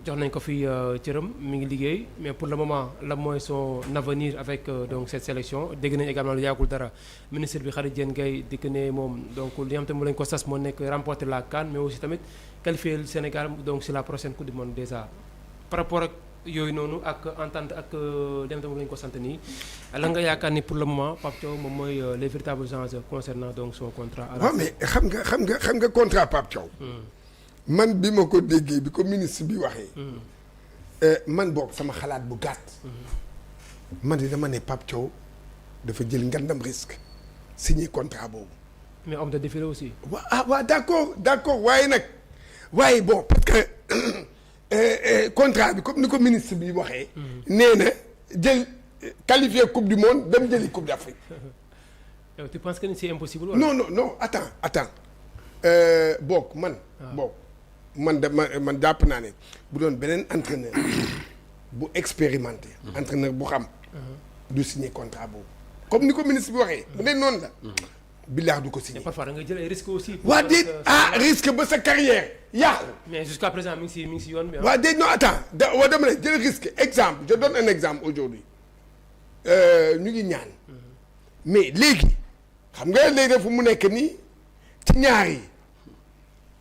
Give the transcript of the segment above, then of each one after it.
jox nañ ko fi cëram mi ngi liggéey mais pour le moment la mooy son avenir avec donc cette sélection dégg nañ également lu yàggul dara ministre bi Khady Diène Gaye dikk ne moom donc li nga xam te mu lañ ko sas moo nekk remporter la CAN mais aussi tamit qualifier le Sénégal donc sur la prochaine coupe du monde déjà par rapport ak yooyu noonu ak entente ak li nga xam te mu lañ ko sant nii la nga yaakaar ni pour le moment Pape Thiaw moom mooy les véritables enjeux concernant donc son contrat. waaw mais xam nga contrat Pape Thiaw. man bi ma ko déggee bi ko ministre bi waxee. man boog sama xalaat bu gàtt. man de dama ne Pape Thiaw dafa jël ngandam risque signer contrat boobu. mais homme de défi la aussi. waaw d'accord waaye bon parce que contrat bi comme ni ko ministre bi waxee. nee na jël qualifier coupe du monde dem jëli coupe d'Afrique. yow tu penses que c'est impossible. non attends boog man. boog. man jàpp naa ne bu doon beneen entraîneur bu expérimenté. entraîneur bu xam. du signer contrat boobu. comme ni ko ministre bi waxee. bu dee noonu la. billaahi du ko signer. mais parfois da nga jël ay risques aussi. waa déet risque ba sa carrière yàqu. mais jusqu'à présent mi ngi si yoon bi. waa déet non attends dama ne jël risque exemple je donne un exemple aujourd'hui ñu ngi ñaan. mais léegi xam nga léegi fu mu nekk nii ci ñaar yi.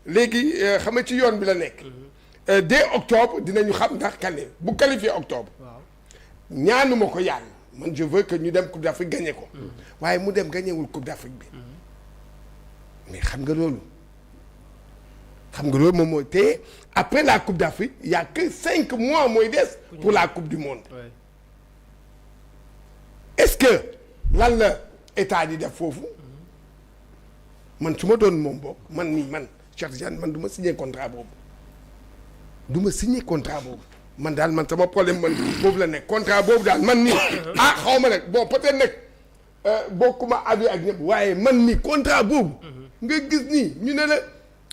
léegi xam nga ci yoon bi la nekk. dès octobre dinañu xam ndax kane bu qualifié octobre. waaw ñaanuma ko yàlla man je veux que ñu dem coupe d'Afrique gagné ko. waaye mu dem gagnéwul coupe d'Afrique bi. mais xam nga loolu moom mooy te après la coupe d'Afrique il y a que 5 mois mooy des. pour la coupe du monde. Ouais. est-ce que lan la état di def foofu. man su ma doon moom bokk man. Cheikh Tidiane man du ma signer contrat boobu man daal man sama problème man boobu la nekk contrat boobu daal man nii xaw ma nag bon peut-être nag bokkuma avis ak ñëpp waaye man nii contrat boobu nga gis nii ñu ne la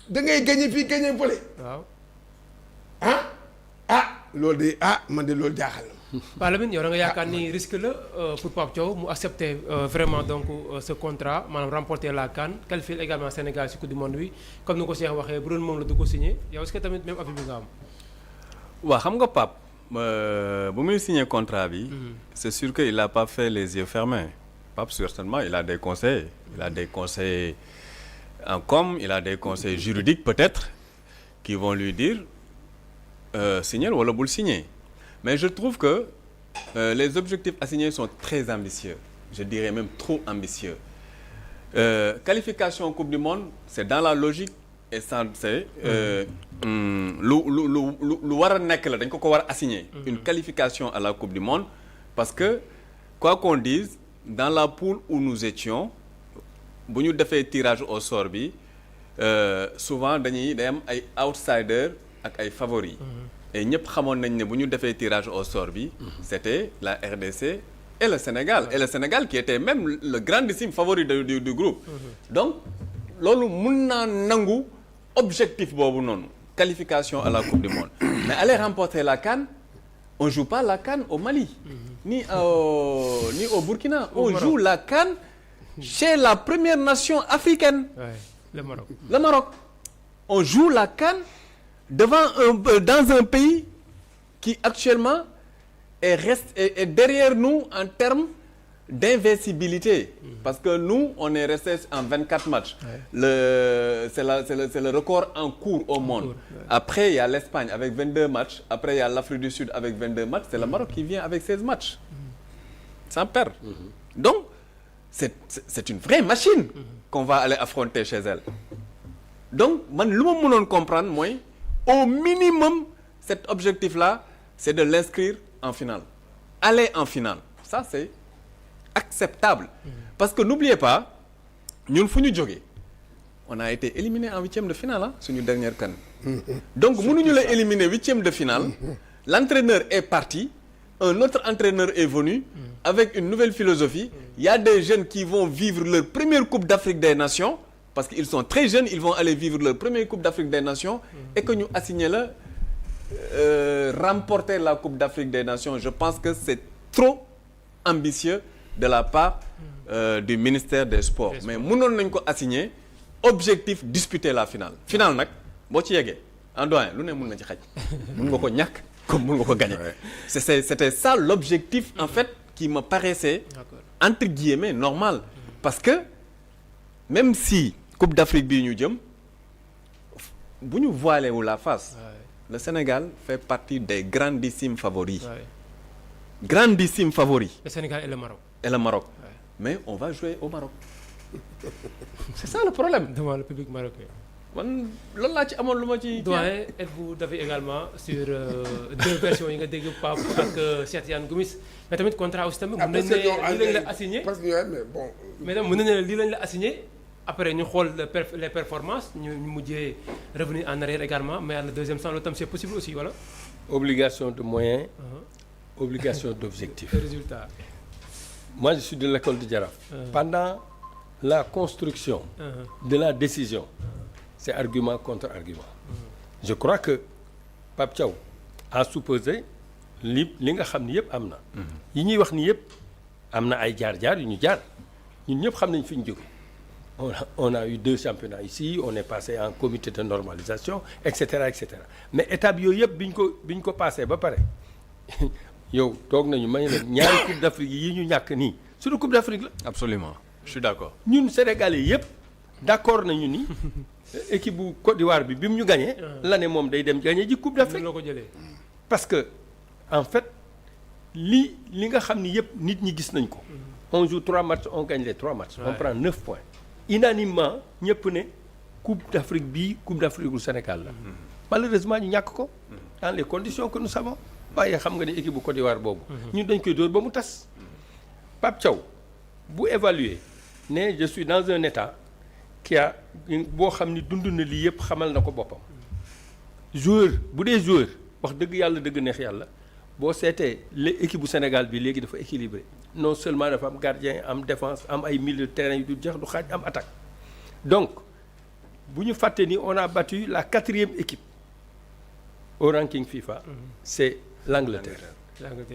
da ngay gagner fii gagner fële waaw loolu de man de loolu jaaxal na Ba Lamine yow da nga yaakaar ni risque la pour Pape Thiaw mu accepter vraiment donc ce contrat maanaam remporter la CAN qualifier également Sénégal ci coupe du monde bi comme ni ko Cheikh waxee bu doon moom la du ko signé yow est-ce que tamit même avis bi nga am. waaw xam nga Pape bu muy signé contrat bi. c'est sûr que il a pas fait les yeux fermés Pape certainement il a des conseils en com il a des conseils juridiques peut-être qui vont lui dire signer wala bul signer. Mais je trouve que les objectifs assignés sont très ambitieux. Je dirais même trop ambitieux. Qualification Coupe du Monde, c'est dans la logique et ça c'est lu war a nekk la dañ ko war a assigner. Une qualification à la Coupe du Monde parce que quoi qu'on dise dans la poule où nous étions bu ñu defee tirage au sort bi souvent day am ay outsiders ak ay favoris. Et ñëpp xamoon nañ ne bu ñu defee tirage au sort bi c'était la RDC et le Sénégal et le Sénégal qui était même le grandissime favori du groupe donc loolu mun naa nangu objectif boobu noonu qualification à la Coupe du Monde mais aller remporter la CAN on joue pas la CAN au Mali ni au Burkina on joue la CAN chez la première nation africaine le Maroc on joue la CAN dans un pays qui actuellement est derrière nous en termes d'invincibilité parce que nous on est resté en 24 matchs c'est le record en cours au monde après il y a l'Espagne avec 22 matchs après il y a l'Afrique du Sud avec 22 matchs c'est le Maroc qui vient avec 16 matchs sans perdre donc c'est une vraie machine qu'on va aller affronter chez elle donc man lu ma mënoon comprendre mooy au minimum cet objectif-là c'est de l'inscrire en finale aller en finale ça c'est acceptable parce que n'oubliez pas ñun fu ñu jógee on a été éliminé en huitième de finale suñu dernière CAN donc mënuñu la éliminer huitième de finale l'entraîneur est parti un autre entraîneur est venu avec une nouvelle philosophie il y a des jeunes qui vont vivre leur première Coupe d'Afrique des Nations parce qu'ils sont très jeunes ils vont aller vivre leur première Coupe d'Afrique des Nations et que ñu assigné la remporter la Coupe d'Afrique des Nations je pense que c'est trop ambitieux de la part du ministère des Sports mais mënoon nañ ko assigner objectif disputer la finale nag boo ci yeggee en doyen lu ne mun na ci xaj. mun nga ko ñàkk comme mun nga ko gagner. C'était ça l'objectif en fait qui me paraissait entre guillemets normal. Parce que même si Coupe d'Afrique bii ñu jëm bu ñu voilé wu la face. Le Sénégal fait partie des grandissimes favoris. Grandissime favori. Le Sénégal et le Maroc. Et le Maroc. Ouais. Mais on va jouer au Maroc. C'est ça le problème. Devant le public marocain. Man loolu laa ci amoon lu ma ci. Doyen êtes-vous d'avis également sur deux versions yi nga dégg Pape ak Cheikh Tidiane Gomis mais tamit contrat aussi tamit. mën nañu ne lii lañ la assigné parce que mais bon. mais tamit mën nañu ne lii lañ la assigné après ñu xool les performances ñu mujjee revenir en arrière également mais à la deuxième sens loolu tam c'est possible aussi voilà. Obligation de moyens. Obligation d'objectif. Résultat. Moi, je suis de l'école de Jaraaf. Pendant la construction de la décision, c'est argument contre argument. Je crois que Pape Thiaw a supposé li nga xam ni yëpp am na. yi ñuy wax ni yëpp am na ay jaar-jaar yu ñu jaar ñun ñëpp xam nañ fi ñu jóge. On a eu 2 championnats ici, on est passé en comité de normalisation, et cetera, et cetera. Mais étape yooyu yëpp bi ñu ko passé ba pare yow toog nañu may leen ñaari Coupe d'Afrique yi ñu ñàkk nii suñu Coupe d'Afrique la. Absolument, je suis d'accord. ñun Sénégalais yëpp d'accord nañu ni équipe bu Côte d'Ivoire bi mu ñu gagné. l'année moom day dem gagné ji Coupe d'Afrique. loo ko jëlee. parce que en fait li nga xam ni yëpp nit ñi gis nañ ko. on joue 3 matchs on gagne les 3 matchs. on prend 9 points. unanimement ñëpp ne Coupe d'Afrique bii Coupe d'Afrique du Sénégal la. malheureusement ñu ñàkk ko. dans les conditions que nous savons. waaye xam nga ne équipe bu Côte d'Ivoire boobu. ñun dañ koy dóor ba mu tas. Pape Thiaw bu évaluer ne je suis dans un état qui a boo xam ni dund na lii yëpp xamal na ko boppam. joueur bu dee joueur wax dëgg yàlla dëgg neex yàlla boo seetee l'équipe bu Sénégal bi léegi dafa équilibré non seulement dafa am gardien am défense am ay milieu de terrain yu du jeex du xaaj am attaque. donc bu ñu fàtte ni on a battu la 4e équipe au ranking FIFA. c'est l'Angleterre.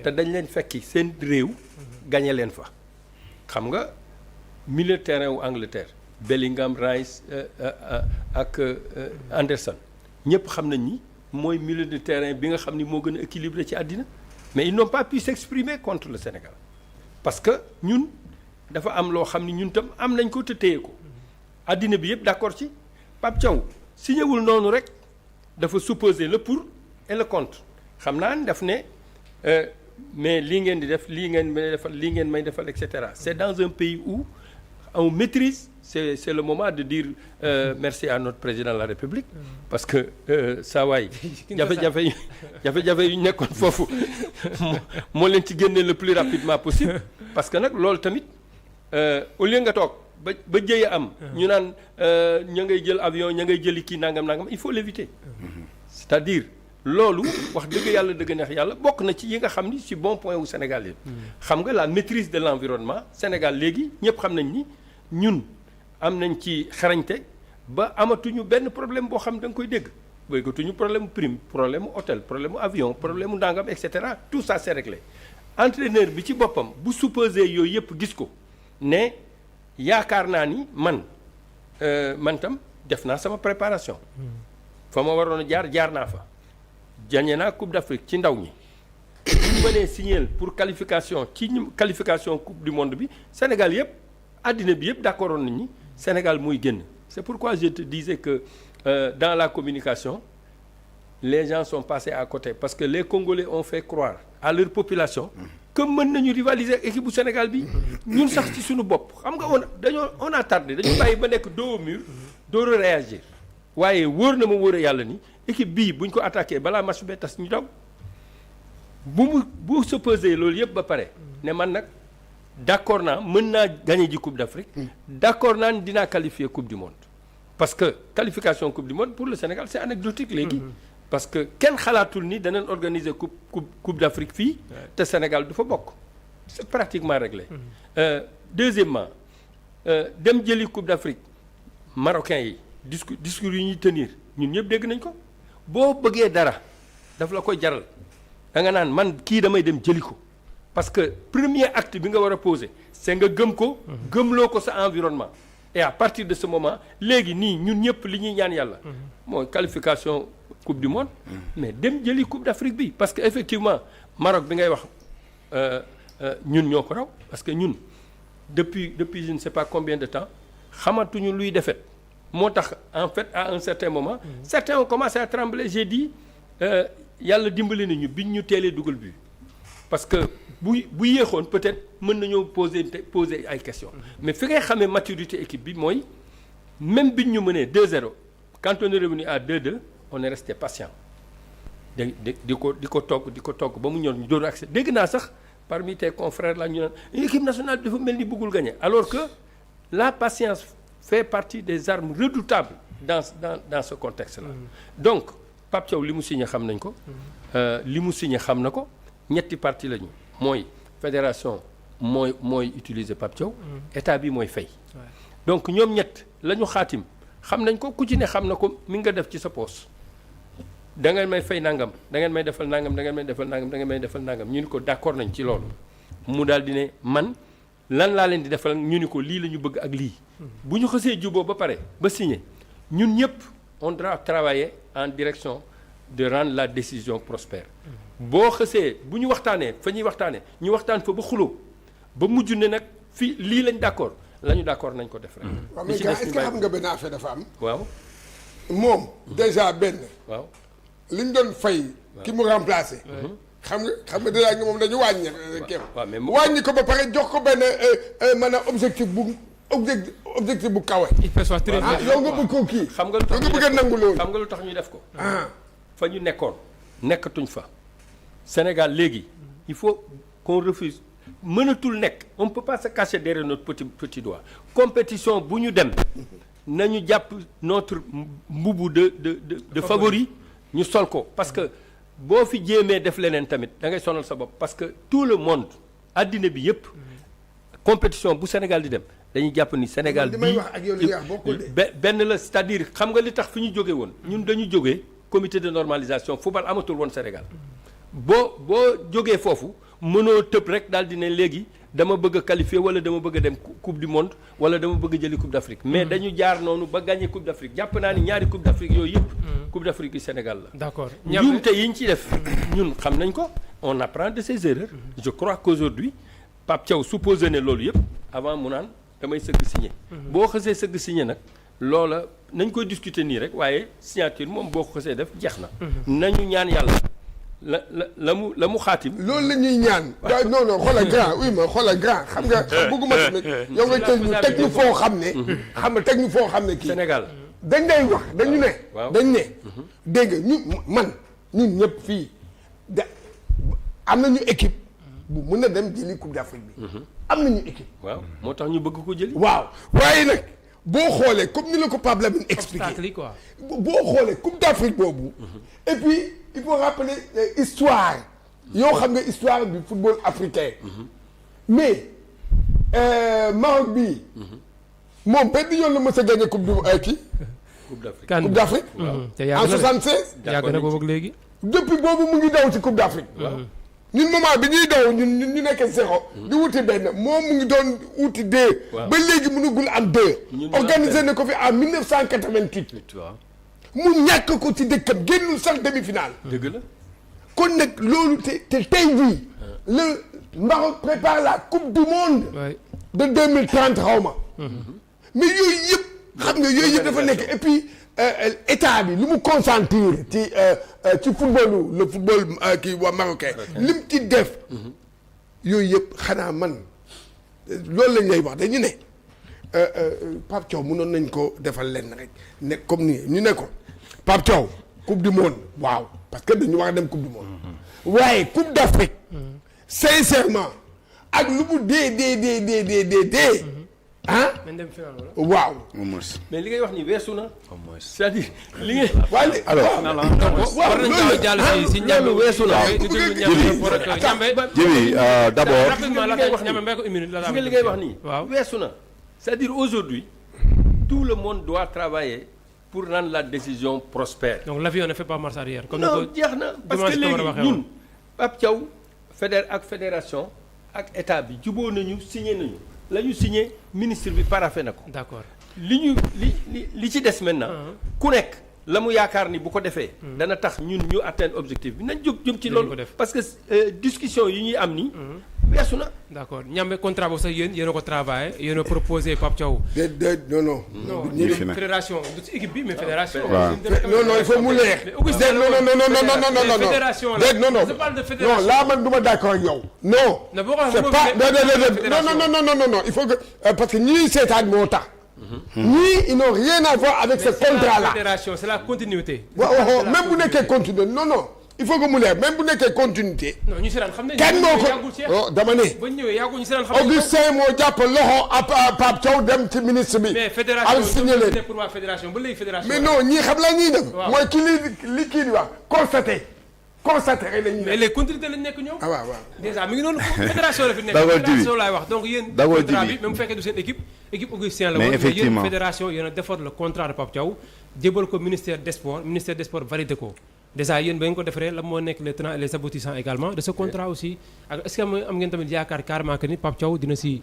te dañ leen fekki seen réew. gagné leen fa. xam nga milieu de terrain wu Angleterre. Bellingham Rice ak Anderson ñëpp xam nañ ni mooy milieu de terrain bi nga xam ni moo gën a équilibré ci àddina. mais ils n'ont pas pu s'exprimer contre le Sénégal. parce que ñun dafa am loo xam ni ñun tam am nañ ko te téye ko. àddina bi yëpp d'accord ci Pape Thiaw signé wul noonu rek dafa supposer le pour et le contre. xam naa ne daf ne mais lii ngeen di def lii ngeen may defal lii ngeen may defal et cetera c'est dans un pays où on maîtrise c'est le moment de dire merci à notre président de la République parce que saa waay jafe-jafe yu nekkoon foofu moo leen ci génne le plus rapidement possible parce que nag loolu tamit au lieu nga toog ba jëye am ñu naan ña ngay jël avion ña ngay jëli kii nangam il faut l'éviter c'est-à-dire loolu wax dëgg yàlla dëgg neex yàlla bokk na ci yi nga xam ni ci bon point wu Sénégal yi xam nga la maîtrise de l'environnement Sénégal léegi ñëpp xam nañ ni ñun am nañ ci xarañte ba amatuñu benn problème boo xam da nga koy dégg béygatuñu problème prime problème hôtel problème avion problème ndàngam et cetera tout ça c'est réglé entraîneur bi ci boppam bu supposé yooyu yëpp gis ko ne yaakaar naa ni man tam def naa sama préparation fa ma waroon a jaar naa fa gagné naa Coupe d'Afrique ci ndaw ñi bu ñu mënee signer pour qualification ci qualification Coupe du monde bi Sénégal yëpp àddina bi yëpp d'accord nañ ni Sénégal muy génn c'est pourquoi je te disais que dans la communication les gens sont passés à côté parce que les Congolais ont fait croire à leur population que mën nañu rivaliser ak équipe bu Sénégal bi ñun sax ci suñu bopp xam nga on a tardé dañu bàyyi ba nekk dos au mur door a réagir waaye wóor na ma wóor a yàlla ni équipe bii buñ ko attaqué balaa match bee tas ñu daw bu supposé loolu yëpp ba pare ne man nag d'accord naa mën naa gagner ji Coupe d'Afrique d'accord naa ni dinaa qualifier Coupe du monde parce que qualification Coupe du monde pour le Sénégal c'est anecdotique léegi parce que kenn xalaatul ni danañ organiser coupe d'Afrique fii te Sénégal du fa bokk c'est pratiquement réglé deuxièmement dem jëli Coupe d'Afrique marocains yi discours yi ñuy tenir ñun ñëpp dégg nañ ko boo bëggee dara daf la koy jaral da nga naan man kii damay dem jëli ko parce que premier acte bi nga war a poser c'est nga gëm ko gëmloo ko sa environnement et à partir de ce moment léegi nii ñun ñëpp li ñuy ñaan yàlla mooy qualification coupe du monde mais dem jëli coupe d'Afrique bi parce que effectivement Maroc bi ngay wax ñun ñoo ko raw parce que ñun depuis je ne sais pas combien de temps xamatuñu luy défaite moo tax en fait à un certain moment certains ont commencé à trembler j'ai dit yàlla dimbali nañu biñ ñu teelee dugal bi parce que bu yéexoon peut-être mën nañoo poser ay questions mais fi ngay xamee maturité équipe bi mooy même biñ ñu mënee 2-0 quand on est revenu à 2-2 on est resté patient di ko togg ba mu ñor ñu door accès dégg naa sax parmi tes confrères là ñu naan équipe nationale bi dafa mel ni bëggul gagner alors que la patience fait partie des armes redoutables dans ce contexte-là donc Pape Thiaw li mu signé xam nañ ko li mu signé xam na ko ñetti parti lañu mooy fédération mooy utiliser Pape Thiaw état bi mooy fay donc ñoom ñett la ñu xaatim xam nañ ko ku ci ne xam na ko mi nga def ci sa poos da ngeen may fay nangam da ngeen may defal nangam da ngeen may defal nangam da ngeen may defal nangam ñu ni ko d'accord nañ ci loolu mu daal di ne man lan laa leen di defal ñu ni ko lii la ñu bëgg ak lii bu ñu xësee juboo ba pare ba signé ñun ñëpp on doit travailler en direction de rendre la décision prospère boo xësee bu ñu waxtaanee fa ñuy waxtaanee ñu waxtaan fa ba xuloo ba mujj ne nag fii lii lañ d'accord la ñu d'accord nañ ko def rek. waaw mais est-ce que xam nga benn affaire dafa am. waaw. moom déjà benn. waaw. li ñu doon fay. ki mu remplacé. xam nga déjà moom dañu wàññi. waaw mais wàññi ko ba pare jox ko benn maanaam objectif bu kawe. il fait soit très bien. yow nga bëgg ko kii. xam nga lu tax nga bëgg a nangu loolu. xam nga lu tax ñu def ko. fa ñu nekkoon nekkatuñ fa. Sénégal léegi il faut qu'on refuse mënatul nekk on ne peut pas se cacher derrière notre petit doigt compétition bu ñu dem nañu jàpp notre mbubu de favori ñu sol ko parce que boo fi jéemee def leneen tamit da ngay sonal sa bopp parce que tout le monde addina bi yëpp compétition bu Sénégal di dem dañuy jàpp ni Sénégal bii benn la c'est-à-dire xam nga li tax fi ñu jóge woon ñun dañu jógee comité de normalisation football amatul woon Sénégal boo jógee foofu mënoo tëb rek daal di ne léegi dama bëgg a qualifier wala dama bëgg a dem coupe du monde wala dama bëgg a jëli coupe d'Afrique mais dañu jaar noonu ba gagner coupe d'Afrique jàpp naa ni ñaari coupe d'Afrique yooyu yëpp coupe d'Afrique yu Sénégal la d'accord njuumte yi ñu ci def ñun xam nañ ko on apprend de ses erreurs je crois qu'aujourd'hui Pape Thiaw supposé ne loolu yëpp avant mu naan damay sëgg signé boo xësee sëgg signé nag loola nañ koy discuter nii rek waaye signature moom boo ko xësee def jeex na nañu ñaan yàlla la mu xaatim. loolu la ñuy ñaan. non xoolal grand oui ma xoolal grand xam nga bëgguma tamit yow nga teg ñu foo xam ne. xam nga teg ñu foo xam ne kii. Sénégal dañ lay wax dañu ne. waaw dañ ne. dégg nga ñun ñëpp fii am nañu équipe bu mën a dem jëli coupe d'Afrique bi. am nañu équipe. waaw moo tax ñu bëgg ko jëli. waaw waaye nag boo xoolee comme ni la ko Pape Lamine expliqué. quoi. boo xoolee coupe d'Afrique boobu. et puis il faut rappeler histoire yoo xam nga histoire du football africain mais Maroc bii moom benn yoon la mës a gagné coupe d'Afrique en 76 yàgg na boobu ak léegi depuis boobu mu ngi daw ci coupe d'Afrique ñun moment bi ñuy daw ñun ñu nekk zéro di wuti benn moom mu ngi doon wuti deux ba léegi mënugul am deux organisé na ko fi en 1988 mu ñàkk ko ci dëkkam génnul sax demi-finale. dëgg la. kon nag loolu te tey jii le Maroc prépare la coupe du monde. de 2030 xaw ma. mais yooyu yëpp xam nga yooyu yëpp dafa nekk et puis état bi lu mu consentir ci footballu le football kii waa marocain. lim ci def. yooyu yëpp xanaa man loolu lañ lay wax dañu ne Pape Thiaw mënoon nañ ko defal lenn rek ne comme ni ñu ne ko. Pape Thiaw coupe du monde waaw parce que dañu war a dem coupe du monde waaye coupe d'Afrique sincèrement ak lu mu dee ah waaw mais li ngay wax ni weesu na c'est-à-dire li ngay alors war nañ ko jàll si ñam weesu na Djibi d'abord rapidement la wax ñam mbé ko une minute la li ngay wax nii weesu na c'est-à-dire aujourd'hui tout le monde doit travailler pour rendre la décision prospère. Donc l'avion ne fait pas marche arrière. Comme non jeex na parce que léegi ñun Pape Thiaw fédération ak état bi juboo nañu signé nañu la ñu signé ministre bi paraphé na ko. D'accord. li ci des maintenant. ku nekk la mu yaakaar ni bu ko defee. dana tax ñun ñu atteindre objectif bi nañ jóg jëm ci loolu. parce que discussion yi ñuy am nii. weesu na. d'accord ñambe contrat boobu sax yéen a ko travaillé yéen a proposé Pape Thiaw. non. fédération du ci équipe bi mais fédération. non il faut mu leer. non fédération la non je parle de fédération. non là man du ma d'accord ak yow. non c'est pas non il faut que parce que ñii seetaan moo tax. ñii ils n'ont rien à voir avec ce contrat là. fédération c'est la continuité. waaw même bu nekkee continuité non. il faut que mu leer même bu nekkee continuité. non ñu seetaan xam nañu. kenn moo ko dama ne. ba ñëwee yàggul ñu seetaan xam nañu. Augustin moo jàpp loxo Pape Thiaw dem ci ministre bi. mais fédération pour waa fédération ba léegi fédération. mais non ñii xam la ñuy def. mooy ki li kii di wax constaté rek la ñuy def. mais les continuités lañ nekk ñoom. waaw. déjà mi ngi noonu fédération la fi nekk. fédération laay wax donc yéen. contrat bi même bu fekkee du seen équipe Augustin la woon. mais effectivement yéen fédération yéen a defar le contrat de Pape Thiaw jébal ko ministère des sports validé ko. déjà yéen ba ngeen ko defaree la moo nekk les tenants et les aboutissants également de ce contrat aussi ak est-ce que am ngeen tamit yaakaar carrément que ni Pape Thiaw dina si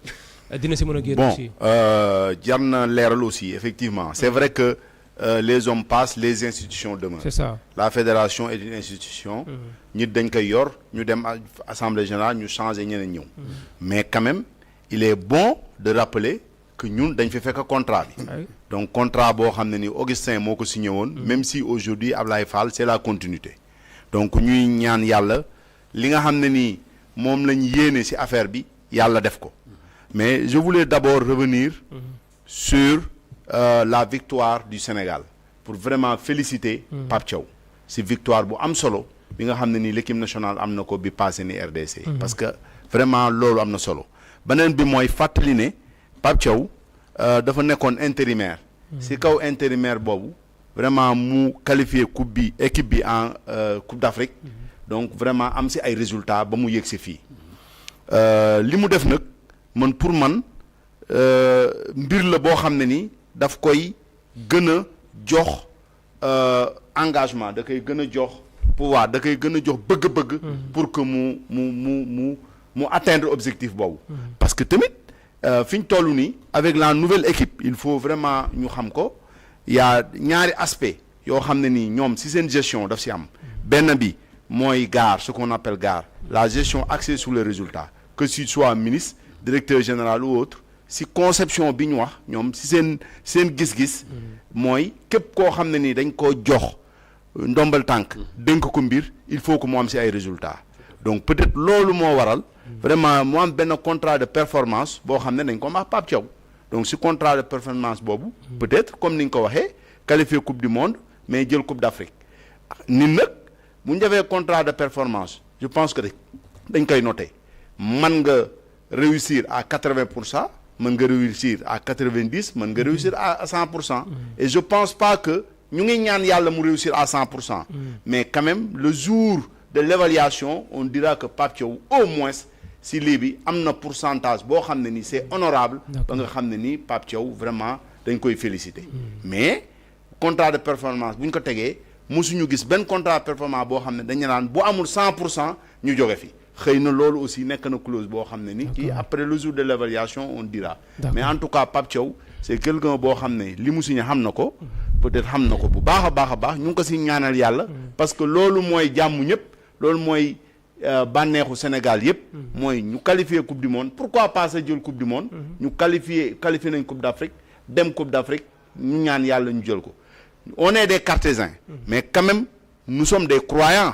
mën a génn aussi. jar na leeral aussi effectivement c'est vrai que les hommes passent les institutions demeurent. C'est ça. La fédération est une institution. nit dañ koy yor ñu dem assemblée générale ñu changer ñeneen ñëw. mais quand même il est bon de rappeler que ñun dañ fi fekk contrat bi. donc contrat boo xam ne ni Augustin moo ko signé woon. même si aujourd'hui Ablaye Fall c'est la continuité. donc ñuy ñaan yàlla li nga xam ne nii moom lañ yéene ci affaire bi yàlla def ko. mais je voulais d'abord revenir sur la victoire du Sénégal pour vraiment féliciter Pape Thiaw ci victoire bu am solo bi nga xam ne nii l'équipe nationale am na ko bi passé ni RDC. parce que vraiment loolu am na solo beneen bi mooy fàttali ne Pape Thiaw dafa nekkoon intérimaire. ci kaw intérimaire boobu vraiment mu qualifié équipe bi en Coupe d'Afrique. donc vraiment am ci ay résultats ba mu yëg ci fii li mu def nag pour man mbir la boo xam ne ni daf koy gën a jox engagement da koy gën a jox pouvoir da koy gën a jox bëgg-bëgg. pour que mu atteindre objectif boobu. parce que tamit fi ñu toll nii avec la nouvelle équipe il faut vraiment ñu xam ko y a ñaari aspect yoo xam ne nii ñoom ci seen gestion daf ci am benn bi mooy GAR ce qu'on appelle GAR la gestion axée sur les résultats que ce soit ministre directeur général ou autre ci conception bi ñu wax ñoom ci seen gis-gis mooy képp koo xam ne nii dañ koo jox ndombal tànk dénk ko mbir il faut que mu am ci ay résultats donc peut-être loolu moo waral vraiment mu am benn contrat de performance boo xam ne dañ ko wax Pape Thiaw donc ci contrat de performance boobu peut-être comme ni nga ko waxee qualifié coupe du monde mais jël coupe d'Afrique nit nag bu ñu defee contrat de performance je pense que dañ koy noter man nga réussir à 80%. mën nga réussir à 90 mën nga réussir à 100%. et je pense pas que ñu ngi ñaan yàlla mu réussir à 100%. mais quand même le jour de l'évaluation on dira que Pape Thiaw au moins si lii bi am na pourcentage boo xam ne ni c'est honorable ba nga xam ne ni Pape Thiaw vraiment dañ koy féliciter. mais contrat de performance bu ñu ko tegee mosuñu gis benn contrat de performance boo xam ne dañu naan bu amul 100% ñu jóge fi. xëy na loolu aussi nekk na clause boo xam ne ni kii après le jour de l'évaluation on dira. mais en tout cas Pape Thiaw c'est quelqu'un boo xam ne li mu signé xam na ko peut-être xam na ko bu baax a baax ñu ngi ko ci ñaanal yàlla parce que loolu mooy jàmm ñëpp loolu mooy bànneexu Sénégal yëpp mooy ñu qualifier coupe du monde pourquoi pas sa jël coupe du monde ñu qualifier nañ coupe d'Afrique dem coupe d'Afrique ñu ñaan yàlla ñu jël ko on est des cartésins mais quand même nous sommes des croyants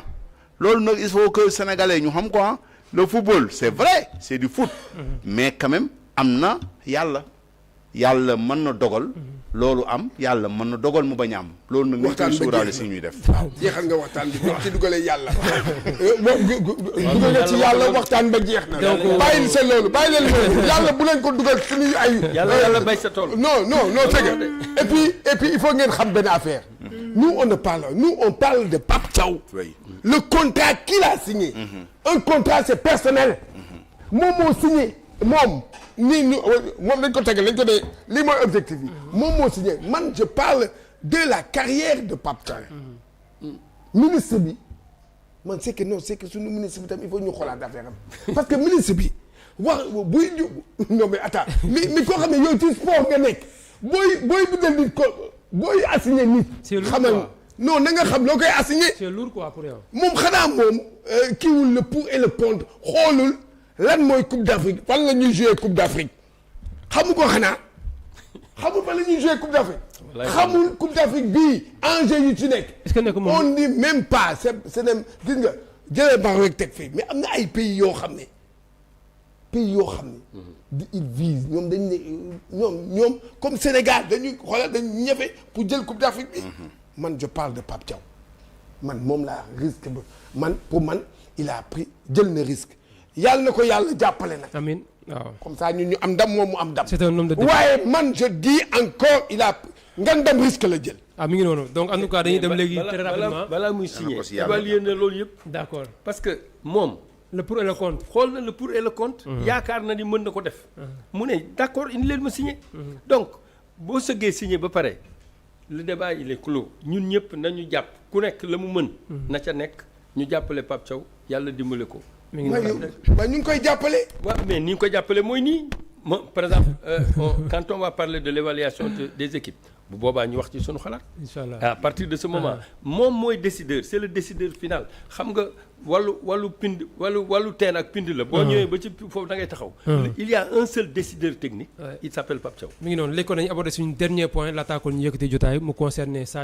loolu nag il faut que sénégalais ñu xam quoi le football c'est vrai c'est du foot mais quand même am na yàlla mën na dogal loolu am yàlla mën na dogal mu bañ a am loolu nag ñu koy suuraale si ñuy def waaw jeexal nga waxtaan bi ci dugalee yàlla dugal nga ci yàlla waxtaan ba jeex na bàyyil sa loolu bàyyi leen loolu yàlla bu leen ko dugal suñuy ay yàlla bay sa tool non c'est que et puis il faut ngeen xam benn affaire nous on parle de Pape Thiaw le contrat qu'il a signé un contrat c'est personnel moom moo signé moom dañ ko tegal dañ ko dee lii mooy objectif yi moom moo signé man je parle de la carrière de Pape Thiaw ministre bi man c'est que suñu ministre bi tam il faut ñu xoolaat affaire am parce que ministre bi wax buy non mais attends mi koo xam ne yow ci sport nga nekk booy bindal nit ko booy assigné nit. C'est lourd, xamal quoi. non na nga xam loo koy assigné. c'est lourd quoi pour yow. moom xanaa moom kiiwul le pour et le contre xoolul lan mooy Coupe d'Afrique fan la ñuy jouer Coupe d'Afrique xamu ko xanaa xamul fan la ñuy jouer Coupe d'Afrique. xamul Coupe d'Afrique bii enjeu yu ci nekk. est-ce que nekk moom on dit même pas c'est dem gis nga jëlee Maroc rek teg fii mais am na ay pays yoo xam ne ils visent ñoom dañ ne ñoom comme Sénégal dañuy xoolal dañu ñefe pour jël Coupe d'Afrique bi. man je parle de Pape Thiaw man moom laa risque ba man pour man il a pris jël na risque yàlla na ko yàlla jàppale nag. amiin waaw. comme ça ñun ñu am ndam moom mu am ndam. c'est un homme de défi. waaye man je dis encore il a ngandam risque la jël. ah mi ngi noonu donc en tout cas dañuy dem léegi très rapidement. balaa muy signé ko si yàlla évaluer na loolu yëpp. d'accord parce que moom. le pour et le contre. xool na le pour et le contre. yaakaar na ni mën na ko def. mu ne d'accord indi leen ma signé. donc boo sëggee signé ba pare le débat il est clos ñun ñëpp nañu jàpp ku nekk la mu mën. na ca nekk ñu jàppale Pape Thiaw yàlla dimbale ko. mi ngi waaye noonu waaye ñu ngi koy jàppale. waaw mais ni ñu ko jàppale mooy nii par exemple quand on va parler de l'évaluation des équipes bu boobaa ñu wax ci sunu xalaat. inchallah à partir de ce moment moom mooy décideur c'est le décideur final xam nga wàllu pind wàllu teen ak pind la. boo ñëwee ba ci foofu da ngay taxaw. il y a un seul décideur technique. il s'appelle Pape Thiaw. mi ngi noonu léegi kon nañu aborder suñu dernier point laataa ko ñu yëkkati jotaay mu concerné Sadio.